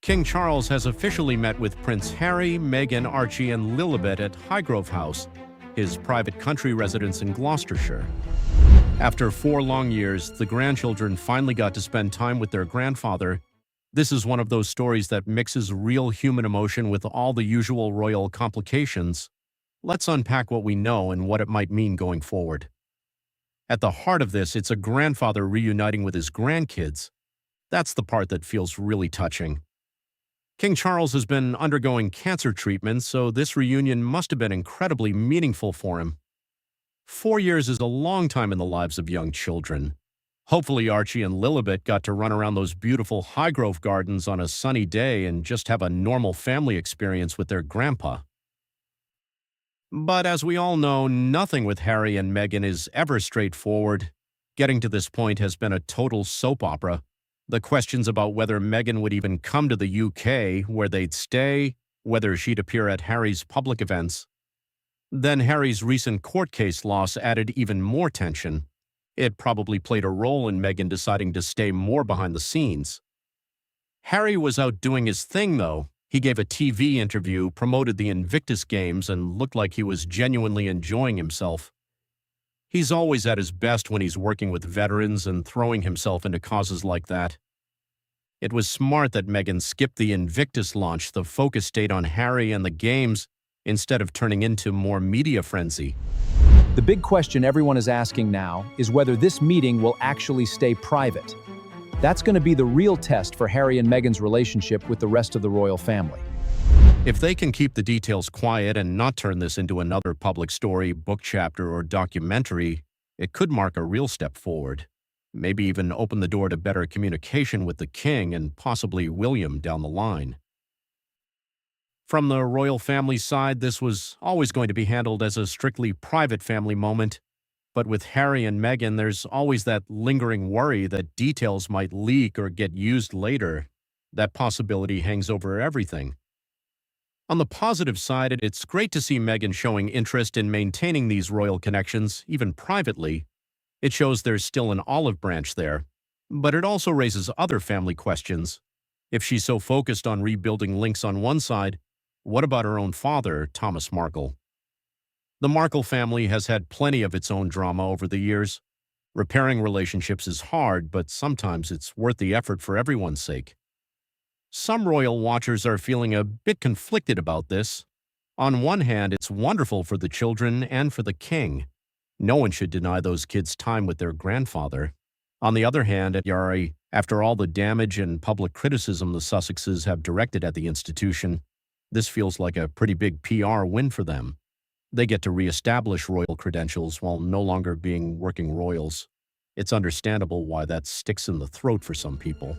King Charles has officially met with Prince Harry, Meghan, Archie, and Lilibet at Highgrove House, his private country residence in Gloucestershire. After 4 long years, the grandchildren finally got to spend time with their grandfather. This is one of those stories that mixes real human emotion with all the usual royal complications. Let's unpack what we know and what it might mean going forward. At the heart of this, it's a grandfather reuniting with his grandkids. That's the part that feels really touching. King Charles has been undergoing cancer treatment, so this reunion must have been incredibly meaningful for him. 4 years is a long time in the lives of young children. Hopefully Archie and Lilibet got to run around those beautiful Highgrove gardens on a sunny day and just have a normal family experience with their grandpa. But as we all know, nothing with Harry and Meghan is ever straightforward. Getting to this point has been a total soap opera. The questions about whether Meghan would even come to the UK, where they'd stay, whether she'd appear at Harry's public events. Then Harry's recent court case loss added even more tension. It probably played a role in Meghan deciding to stay more behind the scenes. Harry was out doing his thing, though. He gave a TV interview, promoted the Invictus Games, and looked like he was genuinely enjoying himself. He's always at his best when he's working with veterans and throwing himself into causes like that. It was smart that Meghan skipped the Invictus launch. The focus stayed on Harry and the games instead of turning into more media frenzy. The big question everyone is asking now is whether this meeting will actually stay private. That's going to be the real test for Harry and Meghan's relationship with the rest of the royal family. If they can keep the details quiet and not turn this into another public story, book chapter, or documentary, it could mark a real step forward. Maybe even open the door to better communication with the king and possibly William down the line. From the royal family side, this was always going to be handled as a strictly private family moment. But with Harry and Meghan, there's always that lingering worry that details might leak or get used later. That possibility hangs over everything. On the positive side, it's great to see Meghan showing interest in maintaining these royal connections, even privately. It shows there's still an olive branch there. But it also raises other family questions. If she's so focused on rebuilding links on one side, what about her own father, Thomas Markle? The Markle family has had plenty of its own drama over the years. Repairing relationships is hard, but sometimes it's worth the effort for everyone's sake. Some royal watchers are feeling a bit conflicted about this. On one hand, it's wonderful for the children and for the king. No one should deny those kids time with their grandfather. On the other hand, at Arhie, after all the damage and public criticism the Sussexes have directed at the institution, this feels like a pretty big PR win for them. They get to re-establish royal credentials while no longer being working royals. It's understandable why that sticks in the throat for some people.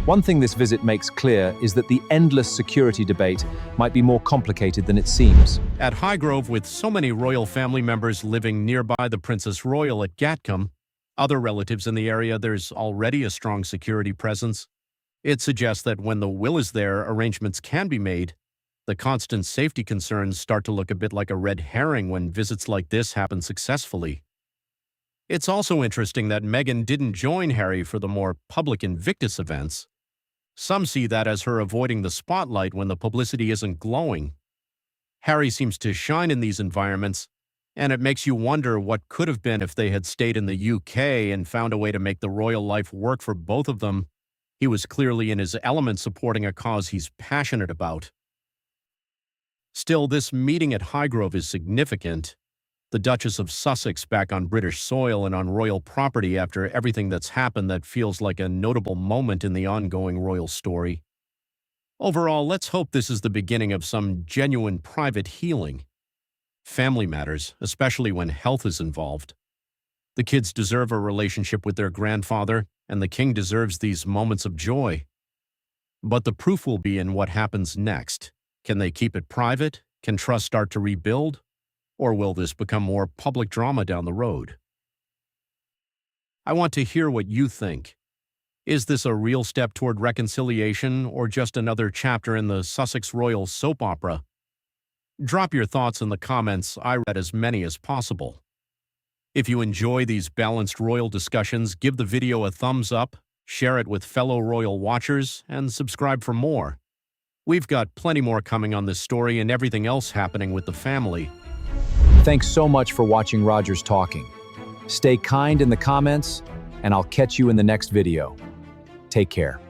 One thing this visit makes clear is that the endless security debate might be more complicated than it seems. At Highgrove, with so many royal family members living nearby the Princess Royal at Gatcombe, other relatives in the area, there's already a strong security presence. It suggests that when the will is there, arrangements can be made. The constant safety concerns start to look a bit like a red herring when visits like this happen successfully. It's also interesting that Meghan didn't join Harry for the more public Invictus events. Some see that as her avoiding the spotlight when the publicity isn't glowing. Harry seems to shine in these environments, and it makes you wonder what could have been if they had stayed in the UK and found a way to make the royal life work for both of them. He was clearly in his element supporting a cause he's passionate about. Still, this meeting at Highgrove is significant. The Duchess of Sussex back on British soil and on royal property after everything that's happened, that feels like a notable moment in the ongoing royal story. Overall, let's hope this is the beginning of some genuine private healing. Family matters, especially when health is involved. The kids deserve a relationship with their grandfather, and the king deserves these moments of joy. But the proof will be in what happens next. Can they keep it private? Can trust start to rebuild? Or will this become more public drama down the road? I want to hear what you think. Is this a real step toward reconciliation or just another chapter in the Sussex royal soap opera? Drop your thoughts in the comments. I read as many as possible. If you enjoy these balanced royal discussions, give the video a thumbs up share it with fellow royal watchers, and subscribe for more. We've got plenty more coming on this story and everything else happening with the family. Thanks so much for watching Rogers Talking. Stay kind in the comments, and I'll catch you in the next video. Take care.